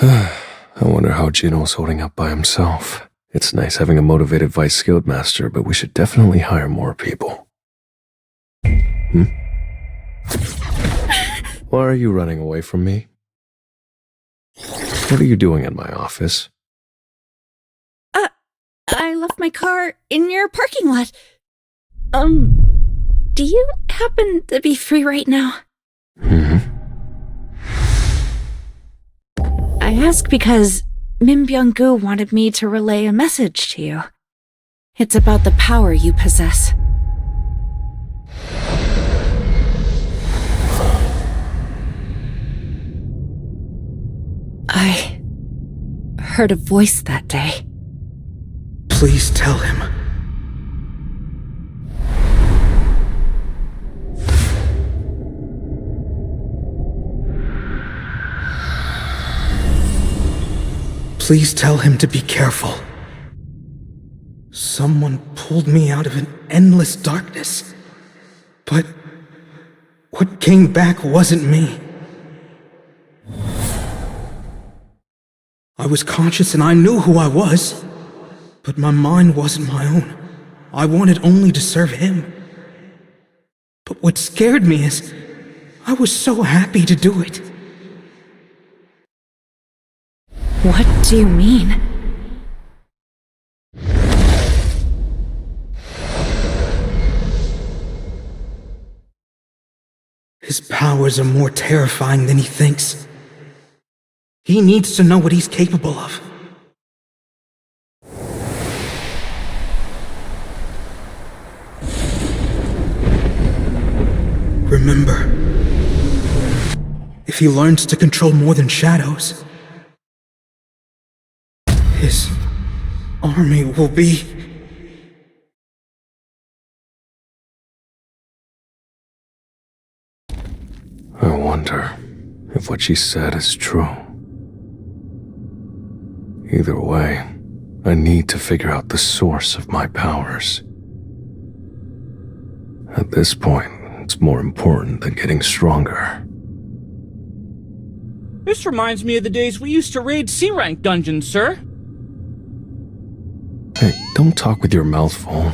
I wonder how Gino's holding up by himself. It's nice having a motivated Vice Guildmaster, but we should definitely hire more people. Why are you running away from me? What are you doing in my office? I left my car in your parking lot. Do you happen to be free right now? I ask because Min Byung-gu wanted me to relay a message to you. It's about the power you possess. I heard a voice that day. Please tell him. Please tell him to be careful. Someone pulled me out of an endless darkness. But what came back wasn't me. I was conscious and I knew who I was. But my mind wasn't my own. I wanted only to serve him. But what scared me is I was so happy to do it. What do you mean? His powers are more terrifying than he thinks. He needs to know what he's capable of. Remember, if he learns to control more than shadows, his army will be... I wonder if what she said is true. Either way, I need to figure out the source of my powers. At this point, it's more important than getting stronger. This reminds me of the days we used to raid C-rank dungeons, sir. Hey, don't talk with your mouth full.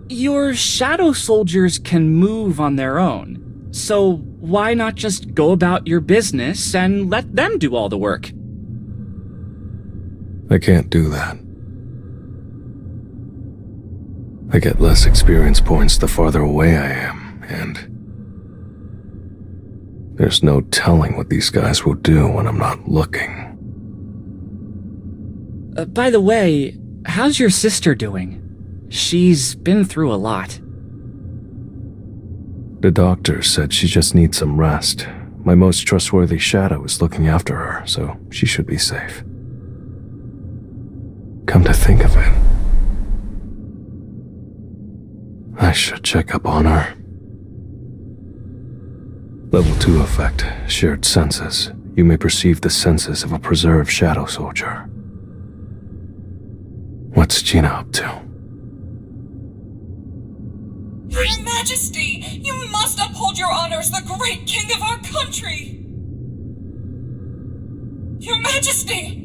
Your shadow soldiers can move on their own, so why not just go about your business and let them do all the work? I can't do that. I get less experience points the farther away I am, and there's no telling what these guys will do when I'm not looking. By the way, how's your sister doing? She's been through a lot. The doctor said she just needs some rest. My most trustworthy shadow is looking after her, so she should be safe. Come to think of it, I should check up on her. Level 2 effect, shared senses. You may perceive the senses of a preserved shadow soldier. What's Gina up to? Your Majesty, you must uphold your honor as the great king of our country! Your Majesty!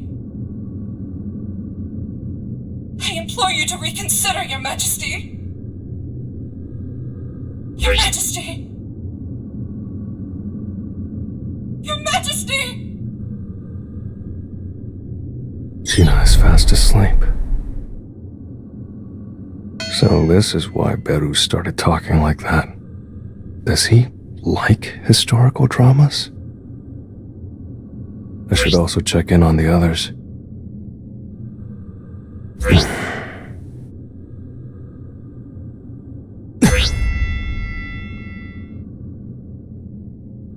I implore you to reconsider, Your Majesty! Your Majesty! Your Majesty! Gina is fast asleep. So this is why Beru started talking like that. Does he like historical dramas? I should also check in on the others.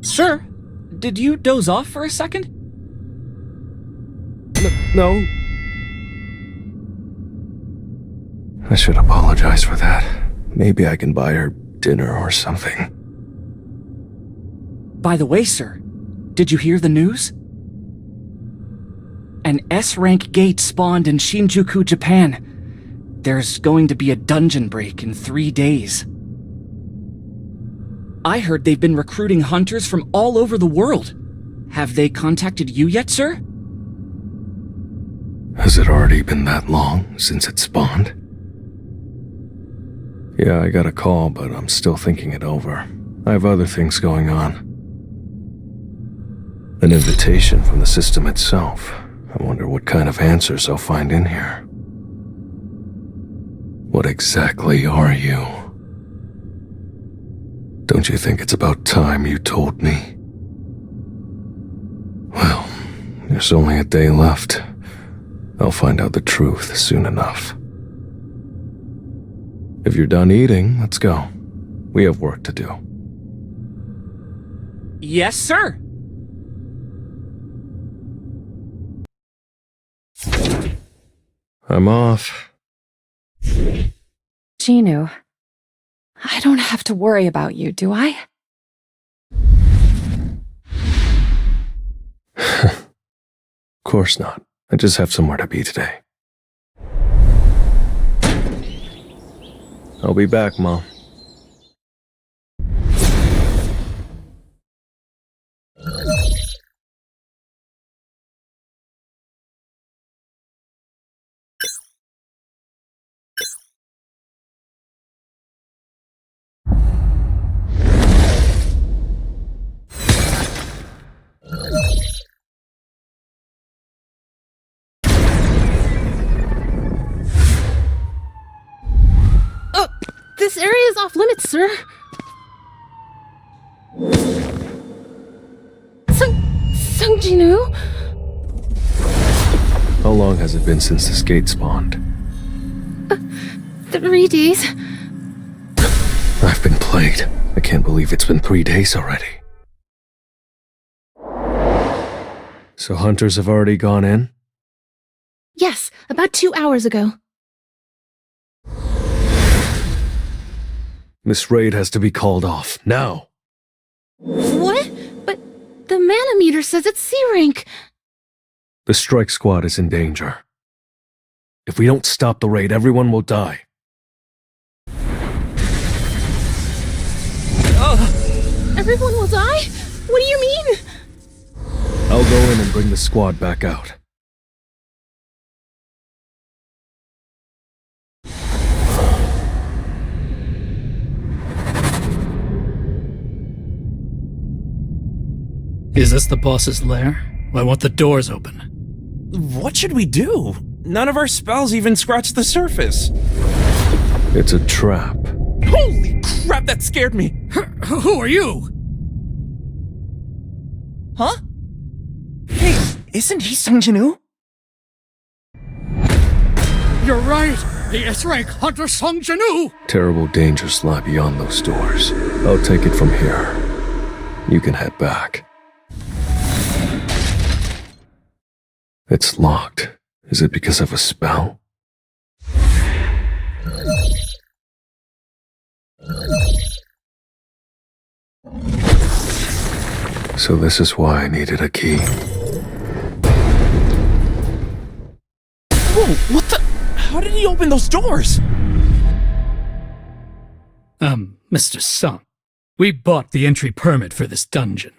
Sir, did you doze off for a second? No. I should apologize for that. Maybe I can buy her dinner or something. By the way, sir, did you hear the news? An S-rank gate spawned in Shinjuku, Japan. There's going to be a dungeon break in 3 days. I heard they've been recruiting hunters from all over the world. Have they contacted you yet, sir? Has it already been that long since it spawned? Yeah, I got a call, but I'm still thinking it over. I have other things going on. An invitation from the system itself. I wonder what kind of answers I'll find in here. What exactly are you? Don't you think it's about time you told me? Well, there's only a day left. I'll find out the truth soon enough. If you're done eating, let's go. We have work to do. Yes, sir. I'm off. Genu, I don't have to worry about you, do I? Of course not. I just have somewhere to be today. I'll be back, Mom. This area is off limits, sir. Sung Jinu? How long has it been since this gate spawned? 3 days. I've been played. I can't believe it's been 3 days already. So hunters have already gone in? Yes, about 2 hours ago. This raid has to be called off, now! What? But the mana meter says it's C rank. The strike squad is in danger. If we don't stop the raid, everyone will die. Everyone will die? What do you mean? I'll go in and bring the squad back out. Is this the boss's lair? I want the doors open. What should we do? None of our spells even scratch the surface. It's a trap. Holy crap, that scared me! Who are you? Huh? Hey, isn't he Sung Jinu? You're right! The S-rank hunter Sung Jinu! Terrible dangers lie beyond those doors. I'll take it from here. You can head back. It's locked. Is it because of a spell? So this is why I needed a key. Whoa, what the? How did he open those doors? Mr. Sung, we bought the entry permit for this dungeon.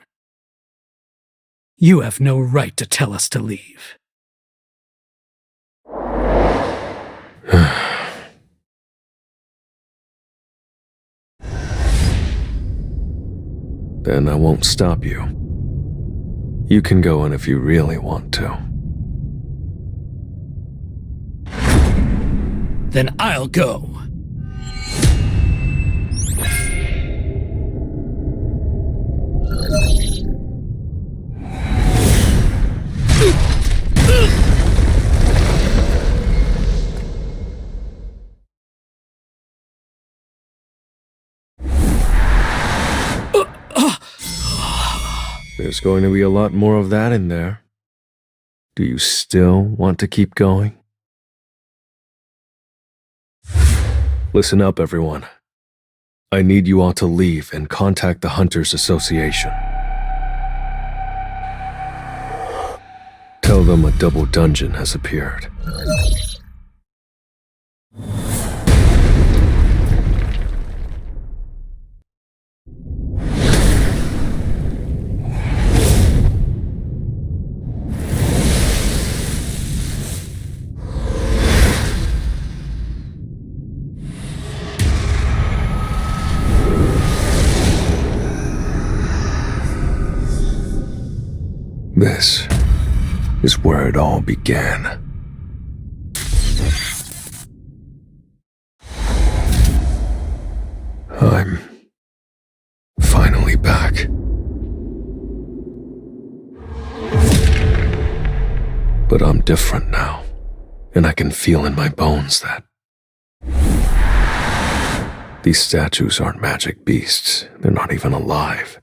You have no right to tell us to leave. Then I won't stop you. You can go in if you really want to. Then I'll go. There's going to be a lot more of that in there. Do you still want to keep going? Listen up, everyone. I need you all to leave and contact the Hunters Association. Tell them a double dungeon has appeared. This is where it all began. I'm finally back. But I'm different now, and I can feel in my bones that these statues aren't magic beasts. They're not even alive.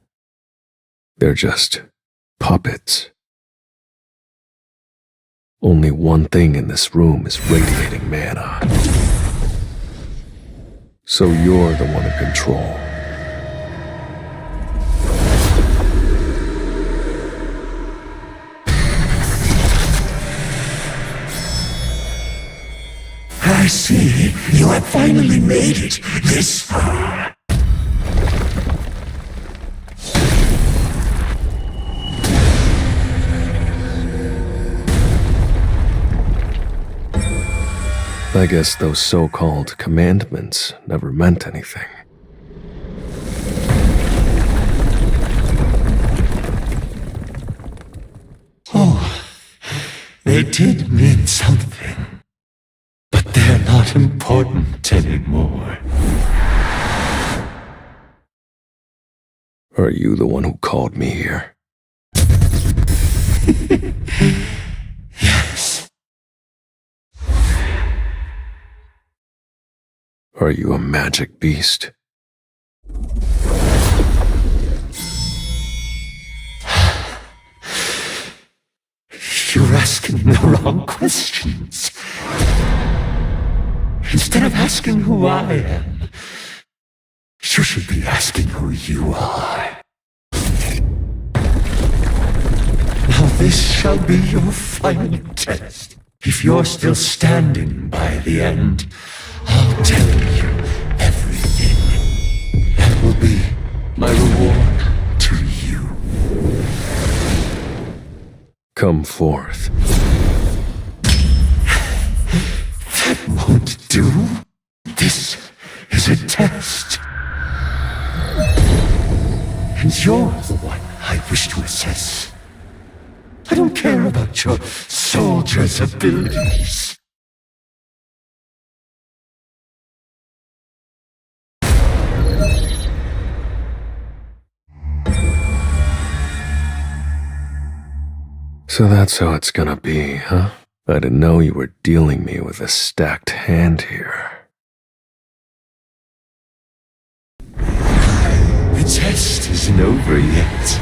They're just puppets. Only one thing in this room is radiating mana. So you're the one in control. I see. You have finally made it this far. I guess those so-called commandments never meant anything. Oh, they did mean something. But they're not important anymore. Are you the one who called me here? Yes. Are you a magic beast? You're asking the wrong questions. Instead of asking who I am, you should be asking who you are. Now this shall be your final test. If you're still standing by the end, I'll tell you everything. That will be my reward to you. Come forth. That won't do. This is a test. And you're the one I wish to assess. I don't care about your soldier's abilities. So that's how it's gonna be, huh? I didn't know you were dealing me with a stacked hand here. The test isn't over yet.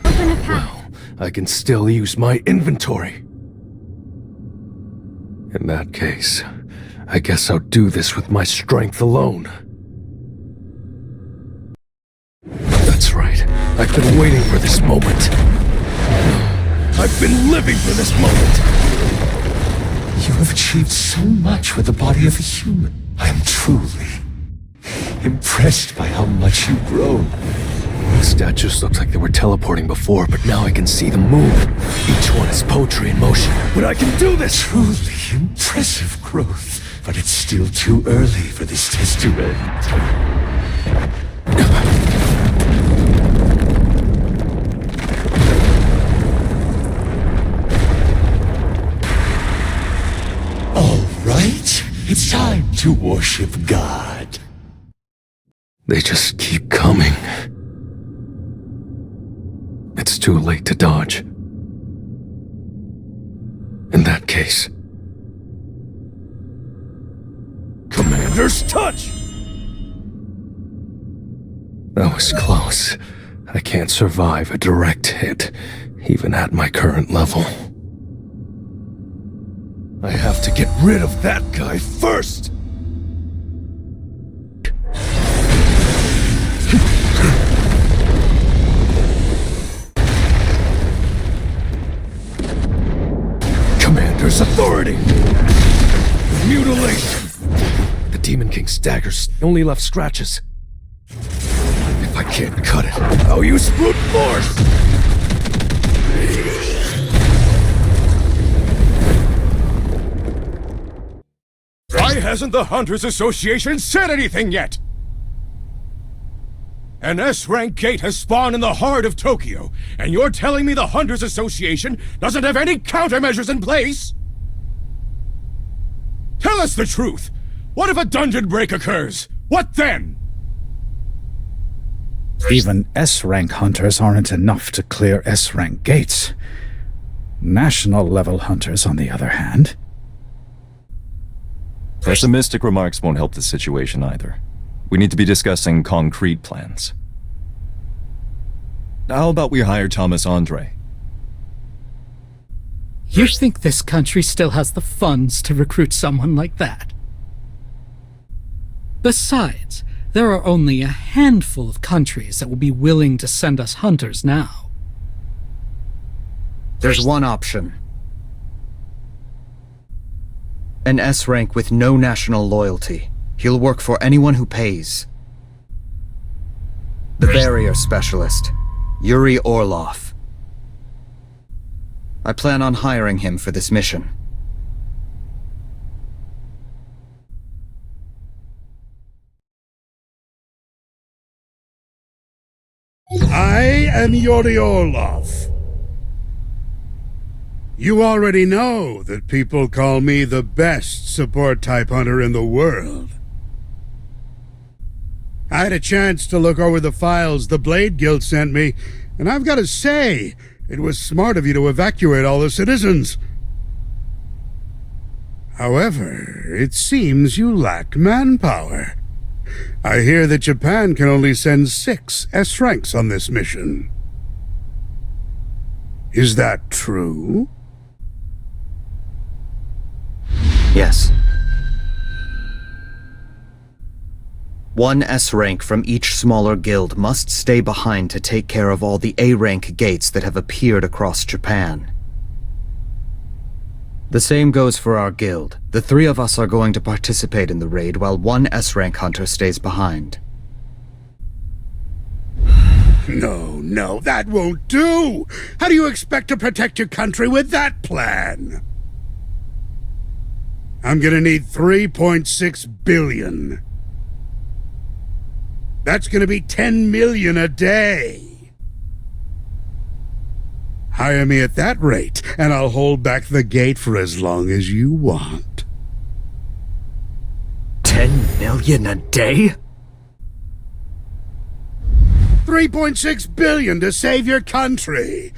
Open a path. Well, I can still use my inventory. In that case, I guess I'll do this with my strength alone. That's right. I've been waiting for this moment. I've been living for this moment. You have achieved so much with the body of a human. I am truly impressed by how much you've grown. The statues looked like they were teleporting before, but now I can see them move. Each one is poetry in motion. But I can do this! Truly impressive growth, but it's still too early for this test to end. Right? It's time to worship God. They just keep coming. It's too late to dodge. In that case... Commander's touch! That was close. I can't survive a direct hit, even at my current level. I have to get rid of that guy first! Commander's authority! Mutilation! The Demon King's daggers only left scratches. If I can't cut it, I'll use brute force! Why hasn't the Hunters Association said anything yet? An S-rank gate has spawned in the heart of Tokyo, and you're telling me the Hunters Association doesn't have any countermeasures in place? Tell us the truth! What if a dungeon break occurs? What then? Even S-rank hunters aren't enough to clear S-rank gates. National-level hunters, on the other hand. Pessimistic remarks won't help the situation either. We need to be discussing concrete plans. How about we hire Thomas Andre? You think this country still has the funds to recruit someone like that? Besides, there are only a handful of countries that will be willing to send us hunters now. There's one option. An S-rank with no national loyalty. He'll work for anyone who pays. The barrier specialist, Yuri Orlov. I plan on hiring him for this mission. I am Yuri Orlov. You already know that people call me the best support-type hunter in the world. I had a chance to look over the files the Blade Guild sent me, and I've got to say, it was smart of you to evacuate all the citizens. However, it seems you lack manpower. I hear that Japan can only send 6 S-ranks on this mission. Is that true? Yes. 1 S-rank from each smaller guild must stay behind to take care of all the A-rank gates that have appeared across Japan. The same goes for our guild. The 3 of us are going to participate in the raid while 1 S-rank hunter stays behind. No, that won't do! How do you expect to protect your country with that plan? I'm gonna need 3.6 billion. That's gonna be 10 million a day. Hire me at that rate, and I'll hold back the gate for as long as you want. 10 million a day? 3.6 billion to save your country.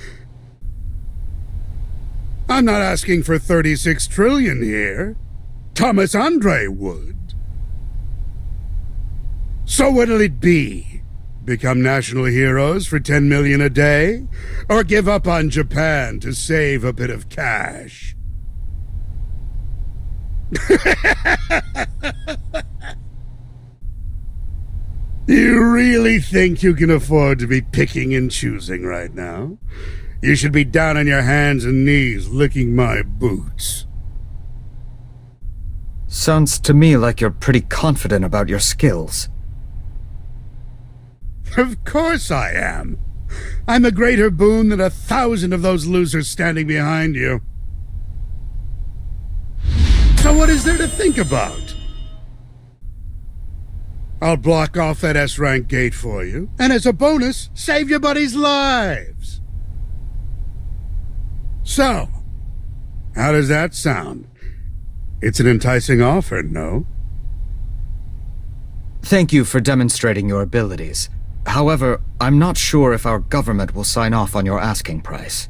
I'm not asking for 36 trillion here. Thomas Andre would. So what'll it be? Become national heroes for 10 million a day? Or give up on Japan to save a bit of cash? You really think you can afford to be picking and choosing right now? You should be down on your hands and knees licking my boots. Sounds to me like you're pretty confident about your skills. Of course I am. I'm a greater boon than 1,000 of those losers standing behind you. So what is there to think about? I'll block off that S-rank gate for you, and as a bonus, save your buddies' lives. So, how does that sound? It's an enticing offer, no? Thank you for demonstrating your abilities. However, I'm not sure if our government will sign off on your asking price.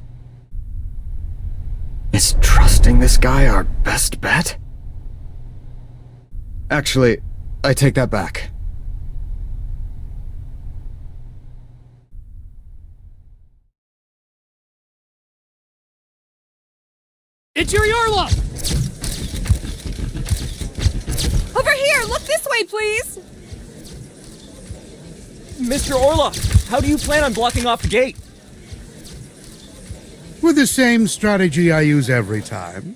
Is trusting this guy our best bet? Actually, I take that back. It's Yuri Orlov! Over here! Look this way, please! Mr. Orlov, how do you plan on blocking off the gate? With the same strategy I use every time.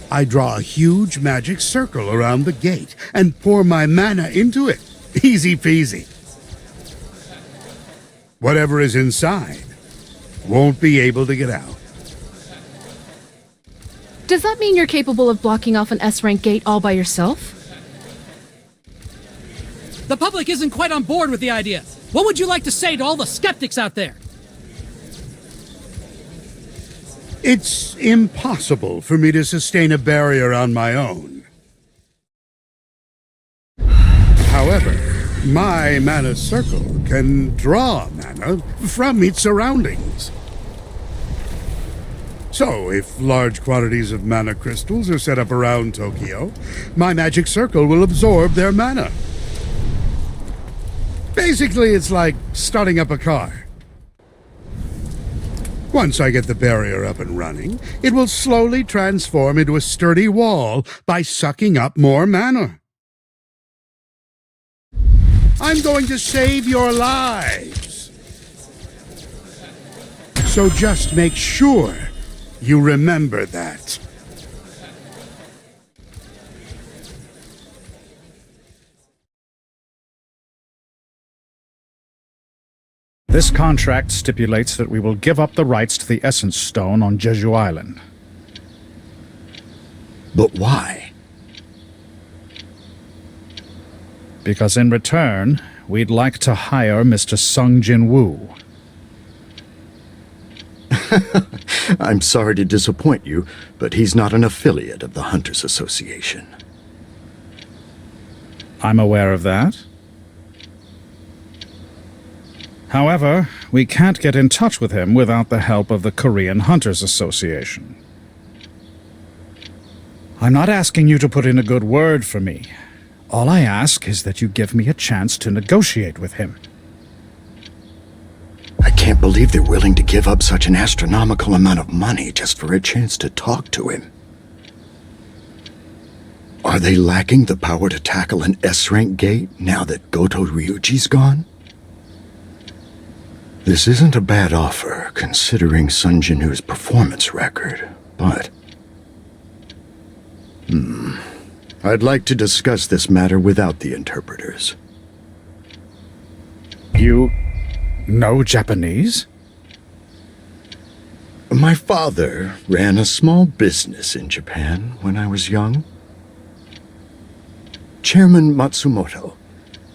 I draw a huge magic circle around the gate and pour my mana into it. Easy peasy. Whatever is inside won't be able to get out. Does that mean you're capable of blocking off an S-rank gate all by yourself? The public isn't quite on board with the idea. What would you like to say to all the skeptics out there? It's impossible for me to sustain a barrier on my own. However, my mana circle can draw mana from its surroundings. So, if large quantities of mana crystals are set up around Tokyo, my magic circle will absorb their mana. Basically, it's like starting up a car. Once I get the barrier up and running, it will slowly transform into a sturdy wall by sucking up more mana. I'm going to save your lives. So just make sure you remember that. This contract stipulates that we will give up the rights to the Essence Stone on Jeju Island. But why? Because in return, we'd like to hire Mr. Sung Jin Woo. I'm sorry to disappoint you, but he's not an affiliate of the Hunters Association. I'm aware of that. However, we can't get in touch with him without the help of the Korean Hunters Association. I'm not asking you to put in a good word for me. All I ask is that you give me a chance to negotiate with him. I can't believe they're willing to give up such an astronomical amount of money just for a chance to talk to him. Are they lacking the power to tackle an S-rank gate now that Goto Ryuji's gone? This isn't a bad offer, considering Sun Jinu's performance record, but... I'd like to discuss this matter without the interpreters. You know Japanese? My father ran a small business in Japan when I was young. Chairman Matsumoto,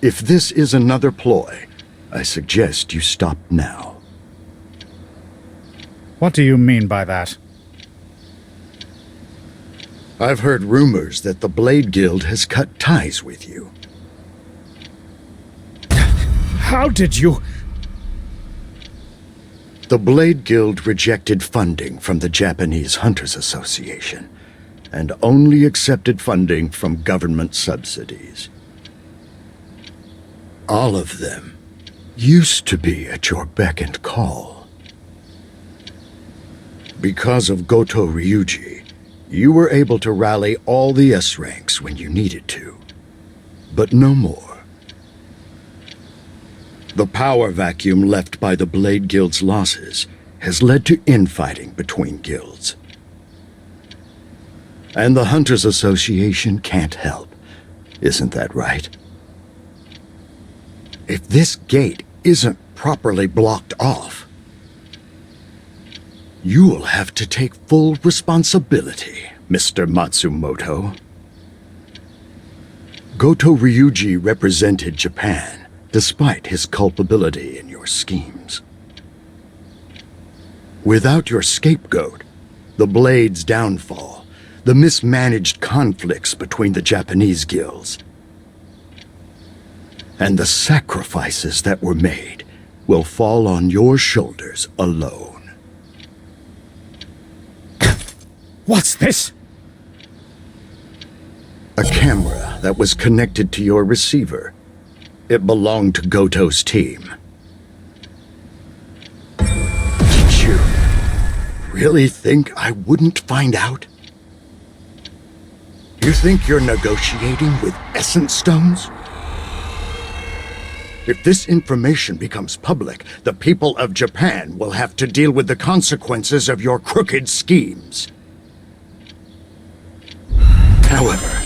if this is another ploy, I suggest you stop now. What do you mean by that? I've heard rumors that the Blade Guild has cut ties with you. How did you... The Blade Guild rejected funding from the Japanese Hunters Association, and only accepted funding from government subsidies. All of them used to be at your beck and call. Because of Goto Ryuji, you were able to rally all the S-ranks when you needed to, but no more. The power vacuum left by the Blade Guild's losses has led to infighting between guilds. And the Hunters Association can't help. Isn't that right? If this gate isn't properly blocked off, you will have to take full responsibility, Mr. Matsumoto. Goto Ryuji represented Japan, despite his culpability in your schemes. Without your scapegoat, the Blade's downfall, the mismanaged conflicts between the Japanese guilds, and the sacrifices that were made will fall on your shoulders alone. What's this? A camera that was connected to your receiver. It belonged to Goto's team. Did you really think I wouldn't find out? You think you're negotiating with Essence Stones? If this information becomes public, the people of Japan will have to deal with the consequences of your crooked schemes. However,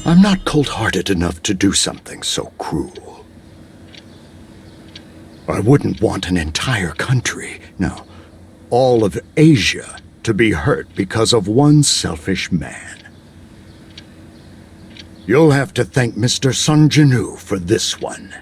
I'm not cold-hearted enough to do something so cruel. I wouldn't want an entire country, no, all of Asia, to be hurt because of one selfish man. You'll have to thank Mr. Sun Jinu for this one.